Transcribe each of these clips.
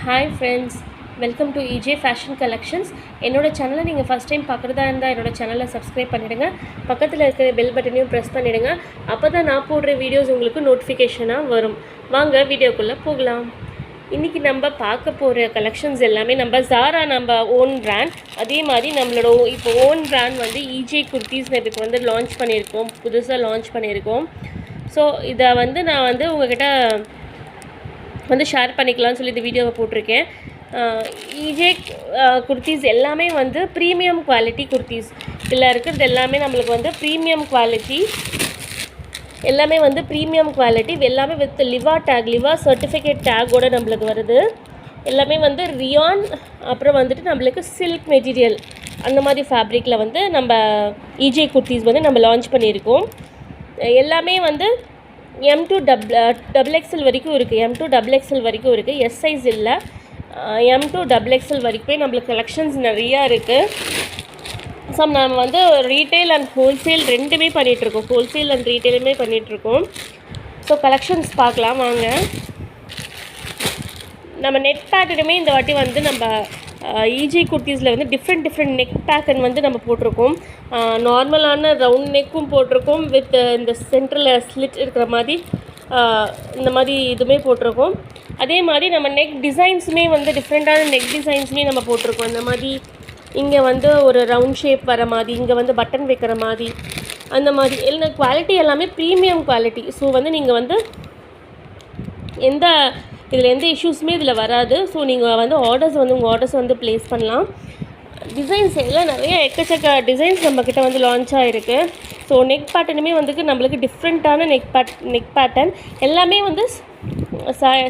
Hi friends, welcome to EJ Fashion Collections. என்னோட சேனலை நீங்கள் ஃபஸ்ட் டைம் பார்க்குறதா இருந்தால் என்னோட சேனலை சப்ஸ்கிரைப் பண்ணிவிடுங்க. பக்கத்தில் இருக்கிற பெல் பட்டனையும் ப்ரெஸ் பண்ணிவிடுங்க. அப்போ தான் நான் போடுற வீடியோஸ் உங்களுக்கு நோட்டிஃபிகேஷனாக வரும். வாங்க வீடியோக்குள்ளே போகலாம். இன்றைக்கி நம்ம பார்க்க போகிற கலெக்ஷன்ஸ் எல்லாமே நம்ம ஜாரா நம்ம ஓன் பிராண்ட், அதே மாதிரி நம்மளோட இப்போ ஓன் பிராண்ட் வந்து EJ குர்த்திஸ் இதுக்கு வந்து லான்ச் பண்ணியிருக்கோம், புதுசாக லான்ச் பண்ணியிருக்கோம். ஸோ இதை வந்து நான் வந்து உங்கள்கிட்ட வந்து ஷேர் பண்ணிக்கலாம்னு சொல்லி இந்த வீடியோவை போட்டிருக்கேன். EJ குர்த்திஸ் எல்லாமே வந்து ப்ரீமியம் குவாலிட்டி குர்த்திஸ். இதில் இருக்கிறது எல்லாமே நம்மளுக்கு வந்து ப்ரீமியம் குவாலிட்டி, எல்லாமே வந்து ப்ரீமியம் குவாலிட்டி, எல்லாமே with Liva tag, Liva certificate டேக்கோடு நம்மளுக்கு வருது. எல்லாமே வந்து ரியான், அப்புறம் வந்துட்டு நம்மளுக்கு சில்க் மெட்டீரியல் அந்த மாதிரி ஃபேப்ரிக்கில் வந்து நம்ம EJ குர்த்திஸ் வந்து நம்ம லான்ச் பண்ணியிருக்கோம். எல்லாமே வந்து M2 XXL வரைக்கும் இருக்குது, M2 XXL வரைக்கும் இருக்குது, எஸ் சைஸ் இல்லை, M2 XXL வரைக்குமே நம்மளுக்கு கலெக்ஷன்ஸ் நிறையா இருக்குது. ஸோ நம்ம வந்து ரீட்டைல் அண்ட் ஹோல்சேல் ரெண்டுமே பண்ணிகிட்ருக்கோம், ஹோல்சேல் அண்ட் ரீட்டைலுமே பண்ணிகிட்ருக்கோம். ஸோ கலெக்ஷன்ஸ் பார்க்கலாம் வாங்க. நம்ம நெக் பேட்டர்னுமே இந்த வாட்டி வந்து நம்ம EJ குர்த்திஸில் வந்து டிஃப்ரெண்ட் நெக் பேட்டர்ன் வந்து நம்ம போட்டிருக்கோம். நார்மலான ரவுண்ட் நெக்கும் போட்டிருக்கோம், வித் இந்த சென்டரில் ஸ்லிட் இருக்கிற மாதிரி இந்த மாதிரி இதுவுமே போட்டிருக்கோம். அதே மாதிரி நம்ம நெக் டிசைன்ஸுமே வந்து டிஃப்ரெண்ட்டான நெக் டிசைன்ஸுமே நம்ம போட்டிருக்கோம். இந்த மாதிரி இங்கே வந்து ஒரு ரவுண்ட் ஷேப் வர மாதிரி, இங்கே வந்து பட்டன் வைக்கிற மாதிரி, அந்த மாதிரி எல்லாம் குவாலிட்டி எல்லாமே ப்ரீமியம் குவாலிட்டி. ஸோ வந்து நீங்கள் வந்து இதில் எந்த இஷ்யூஸுமே இதில் வராது. ஸோ நீங்கள் வந்து உங்கள் ஆர்டர்ஸ் வந்து ப்ளேஸ் பண்ணலாம். டிசைன்ஸ் எல்லாம் நிறைய எக்கச்சக்க டிசைன்ஸ் நம்மக்கிட்ட வந்து லான்ச் ஆகிருக்கு. ஸோ நெக் பேட்டர்னுமே வந்து நம்மளுக்கு டிஃப்ரெண்ட்டான நெக் பேட்டர்ன், எல்லாமே வந்து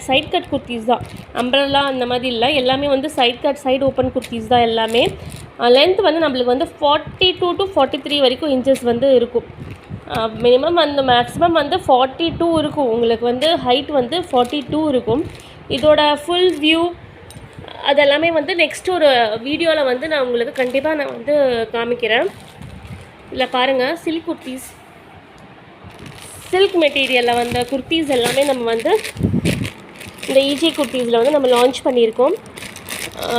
சைட் கட் குர்த்திஸ் தான், அம்ப்ரெல்லா அந்த மாதிரி இல்லை, எல்லாமே வந்து side cut side open kurtis தான் எல்லாமே. லென்த் வந்து நம்மளுக்கு வந்து 42 to 43 வரைக்கும் இன்ச்சஸ் வந்து இருக்கும். மினிமம் வந்து மேக்ஸிமம் வந்து 42 இருக்கும், உங்களுக்கு வந்து ஹைட் வந்து 42 இருக்கும். இதோட ஃபுல் வியூ அதெல்லாமே வந்து நெக்ஸ்ட் ஒரு வீடியோவில் வந்து நான் உங்களுக்கு கண்டிப்பாக நான் வந்து காமிக்கிறேன். இல்லை பாருங்கள், சில்க் குர்த்திஸ், சில்க் மெட்டீரியலில் வந்த குர்த்திஸ் எல்லாமே நம்ம வந்து இந்த EJ குர்த்திஸில் வந்து நம்ம லான்ச் பண்ணியிருக்கோம்.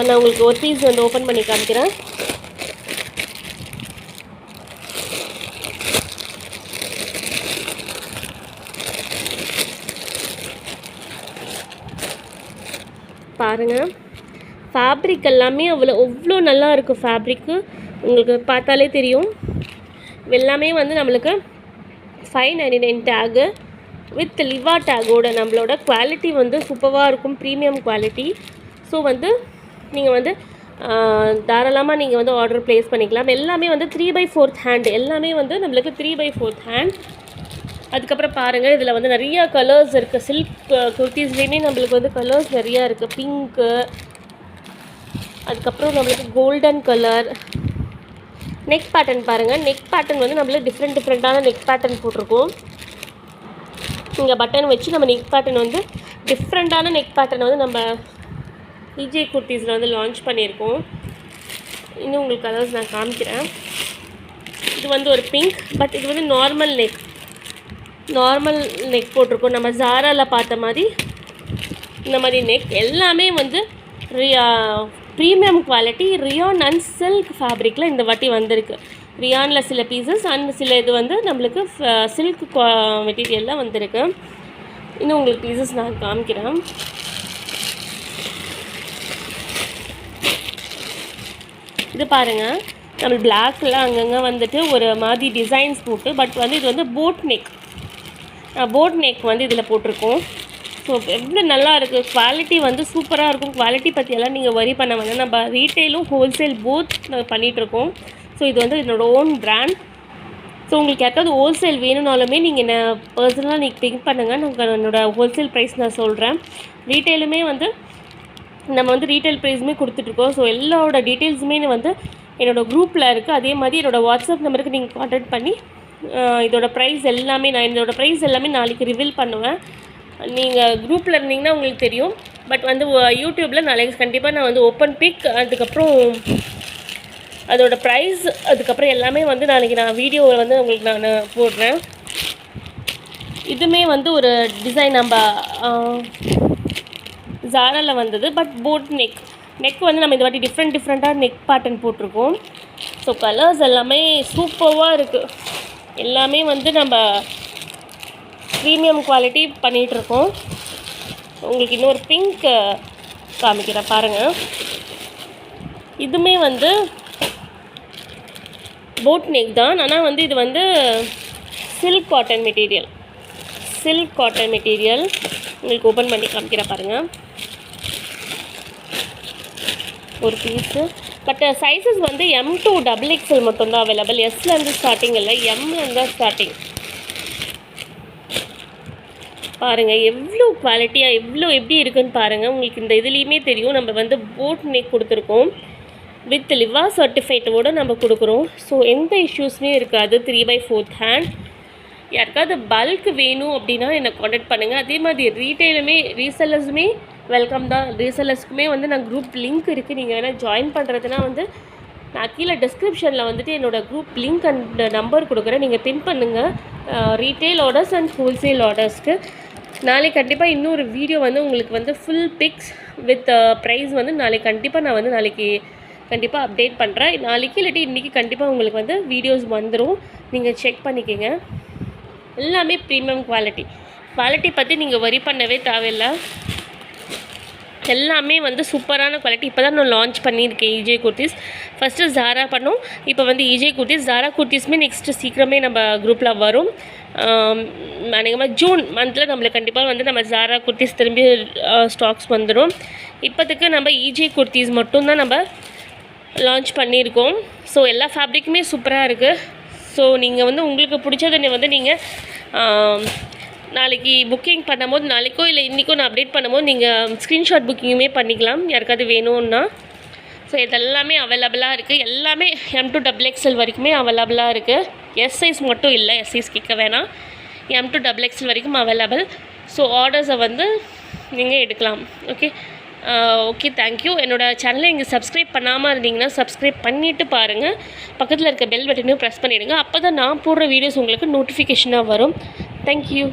நான் உங்களுக்கு ஒரு பீஸ் வந்து ஓப்பன் பண்ணி காமிக்கிறேன். பாருங்கள், ஃபேப்ரிக் எல்லாமே அவ்வளோ நல்லா இருக்கும். ஃபேப்ரிக்கு உங்களுக்கு பார்த்தாலே தெரியும். எல்லாமே வந்து நம்மளுக்கு 599 டேகு வித் லிவா டேக்கோட நம்மளோட குவாலிட்டி வந்து சூப்பராக இருக்கும், ப்ரீமியம் குவாலிட்டி. ஸோ வந்து நீங்கள் வந்து தாராளமாக நீங்கள் வந்து ஆர்டர் ப்ளேஸ் பண்ணிக்கலாம். எல்லாமே வந்து 3/4 ஹேண்ட், எல்லாமே வந்து நம்மளுக்கு 3/4 ஹேண்ட். அதுக்கப்புறம் பாருங்கள், இதில் வந்து நிறையா கலர்ஸ் இருக்குது. சில்க் குர்த்திஸ்லேயுமே நம்மளுக்கு வந்து கலர்ஸ் நிறையா இருக்குது. பிங்க்கு, அதுக்கப்புறம் நம்மளுக்கு கோல்டன் கலர். நெக் பேட்டர்ன் பாருங்கள், நெக் பேட்டர்ன் வந்து நம்மளுக்கு டிஃப்ரெண்ட்டான நெக் பேட்டர்ன் போட்டிருக்கோம். இங்கே பட்டன் வச்சு நம்ம நெக் பேட்டர்ன் வந்து டிஃப்ரெண்ட்டான நெக் பேட்டர்ன் வந்து நம்ம EJ குர்த்திஸில் வந்து லான்ச் பண்ணியிருக்கோம். இன்னும் உங்களுக்கு கலர்ஸ் நான் காமிக்கிறேன். இது வந்து ஒரு பிங்க், பட் இது வந்து நார்மல் நெக் போட்டிருக்கோம். நம்ம ஜாராவில் பார்த்த மாதிரி இந்த மாதிரி நெக் எல்லாமே வந்து premium quality, rayon and silk ஃபேப்ரிக்கில் இந்த வாட்டி வந்திருக்கு. ரியானில் சில பீசஸ் அண்ட் சில இது வந்து நம்மளுக்கு சில்க் மெட்டீரியலில் வந்திருக்கு. இன்னும் உங்களுக்கு பீசஸ் நான் காமிக்கிறேன். இது பாருங்கள், நம்ம பிளாக்கில் அங்கங்கே வந்துட்டு ஒரு மாதிரி டிசைன்ஸ் போட்டு, பட் வந்து இது வந்து போட் நெக் வந்து இதில் போட்டிருக்கோம். ஸோ எவ்வளோ நல்லா இருக்குது, குவாலிட்டி வந்து சூப்பராக இருக்கும். குவாலிட்டி பற்றியெல்லாம் நீங்கள் வரி பண்ண வேண்டாம், நம்ம ரீட்டைலும் ஹோல்சேல் போத் பண்ணிகிட்ருக்கோம். ஸோ இது வந்து என்னோடய ஓன் பிராண்ட். ஸோ உங்களுக்கு யாருக்காவது ஹோல்சேல் வேணும்னாலுமே நீங்கள் என்ன பர்சனலாக நீங்கள் பிக் பண்ணுங்கள், நாங்கள் என்னோடய ஹோல்சேல் ப்ரைஸ் நான் சொல்கிறேன். ரீட்டைலுமே வந்து நம்ம வந்து ரீட்டைல் ப்ரைஸுமே கொடுத்துட்ருக்கோம். ஸோ எல்லாரோட டீட்டெயில்ஸுமே வந்து என்னோடய குரூப்பில் இருக்குது. அதே மாதிரி என்னோடய வாட்ஸ்அப் நம்பருக்கு நீங்கள் கான்டாக்ட் பண்ணி இதோட ப்ரைஸ் எல்லாமே நாளைக்கு ரிவீல் பண்ணுவேன். நீங்கள் குரூப்பில் இருந்தீங்கன்னா உங்களுக்கு தெரியும். பட் வந்து யூடியூப்பில் நாளைக்கு கண்டிப்பாக நான் வந்து ஓப்பன் பிக், அதுக்கப்புறம் அதோட ப்ரைஸ், அதுக்கப்புறம் எல்லாமே வந்து நாளைக்கு நான் வீடியோவில் வந்து உங்களுக்கு நான் போடுறேன். இதுவுமே வந்து ஒரு டிசைன் நம்ம ஜாராவில் வந்தது. பட் போட் நெக் வந்து நம்ம இந்த வாட்டி டிஃப்ரெண்ட்டாக நெக் பேட்டர்ன் போட்டிருக்கோம். ஸோ கலர்ஸ் எல்லாமே சூப்பராக இருக்குது. எல்லாமே வந்து நம்ம ப்ரீமியம் குவாலிட்டி பண்ணிகிட்ருக்கோம். உங்களுக்கு இன்னொரு பிங்க் காமிக்கிறேன் பாருங்கள். இதுவுமே வந்து போட் நெக் தான், ஆனால் வந்து இது வந்து சில்க் காட்டன் மெட்டீரியல். உங்களுக்கு ஓப்பன் பண்ணி காமிக்கிறேன் பாருங்கள். ஒரு பீஸு. பட் சைஸஸ் வந்து M to XXL மட்டும்தான் அவைலபிள். எஸ்லேருந்து ஸ்டார்டிங் இல்லை, எம்லேருந்து தான் ஸ்டார்டிங். பாருங்கள் எவ்வளோ குவாலிட்டியாக எப்படி இருக்குன்னு பாருங்கள். உங்களுக்கு இந்த இதுலேயுமே தெரியும். நம்ம வந்து போட் நெக் கொடுத்துருக்கோம், வித் லிவா சர்டிஃபைட்டோடு நம்ம கொடுக்குறோம். ஸோ எந்த இஷ்யூஸுமே இருக்காது. 3/4 ஹேண்ட். யாருக்காவது பல்க் வேணும் அப்படின்னா என்னை காண்டாக்ட் பண்ணுங்கள். அதே மாதிரி ரீசெல்லர்ஸுமே வெல்கம் தான். ரீசெல்லர்ஸ்க்குமே வந்து நான் குரூப் லிங்க் இருக்குது. நீங்கள் வேணால் ஜாயின் பண்ணுறதுனா வந்து நான் கீழே டிஸ்கிரிப்ஷனில் வந்துட்டு என்னோடய குரூப் லிங்க் அண்ட் நம்பர் கொடுக்குறேன். நீங்கள் பின் பண்ணுங்கள். ரீட்டெயில் ஆர்டர்ஸ் அண்ட் ஹோல்சேல் ஆர்டர்ஸ்க்கு நாளைக்கு கண்டிப்பாக இன்னொரு வீடியோ வந்து உங்களுக்கு வந்து ஃபுல் பிக்ஸ் வித் ப்ரைஸ் வந்து நாளைக்கு கண்டிப்பாக நான் வந்து கண்டிப்பாக அப்டேட் பண்ணுறேன். நாளைக்கு இல்லாட்டி இன்றைக்கி கண்டிப்பாக உங்களுக்கு வந்து வீடியோஸ் வந்துடும். நீங்கள் செக் பண்ணிக்கோங்க. எல்லாமே ப்ரீமியம் குவாலிட்டி பற்றி நீங்கள் வரி பண்ணவே தேவையில்லை. எல்லாமே வந்து சூப்பரான குவாலிட்டி. இப்போ தான் நான் லான்ச் பண்ணியிருக்கேன் EJ குர்த்திஸ். ஃபஸ்ட்டு ஜாரா பண்ணோம், இப்போ வந்து EJ குர்த்திஸ். ஜாரா குர்த்திஸுமே நெக்ஸ்ட்டு சீக்கிரமே நம்ம குரூப்பில் வரும். அநேகமாக ஜூன் மந்தில் நம்மளுக்கு கண்டிப்பாக வந்து நம்ம ஜாரா குர்த்திஸ் திரும்பி ஸ்டாக்ஸ் வந்துடும். இப்போதுக்கு நம்ம EJ குர்த்திஸ் மட்டும்தான் நம்ம லான்ச் பண்ணியிருக்கோம். ஸோ எல்லா ஃபேப்ரிக்குமே சூப்பராக இருக்குது. ஸோ நீங்கள் வந்து உங்களுக்கு பிடிச்சதை வந்து நீங்கள் நாளைக்கு புக்கிங் பண்ணும்போது, நாளைக்கோ இல்லை இன்றைக்கோ நான் அப்டேட் பண்ணும்போது நீங்கள் ஸ்க்ரீன்ஷாட் புக்கிங்குமே பண்ணிக்கலாம் யாருக்காவது வேணும்னா. ஸோ இதெல்லாமே அவைலபிளாக இருக்குது. எல்லாமே M to XXL வரைக்குமே அவைலபிளாக இருக்குது. எஸ் சைஸ் மட்டும் இல்லை, எஸ் சைஸ் கேட்க வேணாம். M to XXL வரைக்கும் அவைலபிள். ஸோ ஆர்டர்ஸை வந்து நீங்கள் எடுக்கலாம். Okay thank you. என்னோடய சேனலை இங்கே சப்ஸ்கிரைப் பண்ணாமல் இருந்தீங்கன்னா சப்ஸ்கிரைப் பண்ணிவிட்டு பாருங்கள். பக்கத்தில் இருக்க பெல் பட்டனையும் ப்ரெஸ் பண்ணிவிடுங்க. அப்போ தான் நான் போடுற வீடியோஸ் உங்களுக்கு நோட்டிஃபிகேஷனாக வரும். தேங்க்யூ.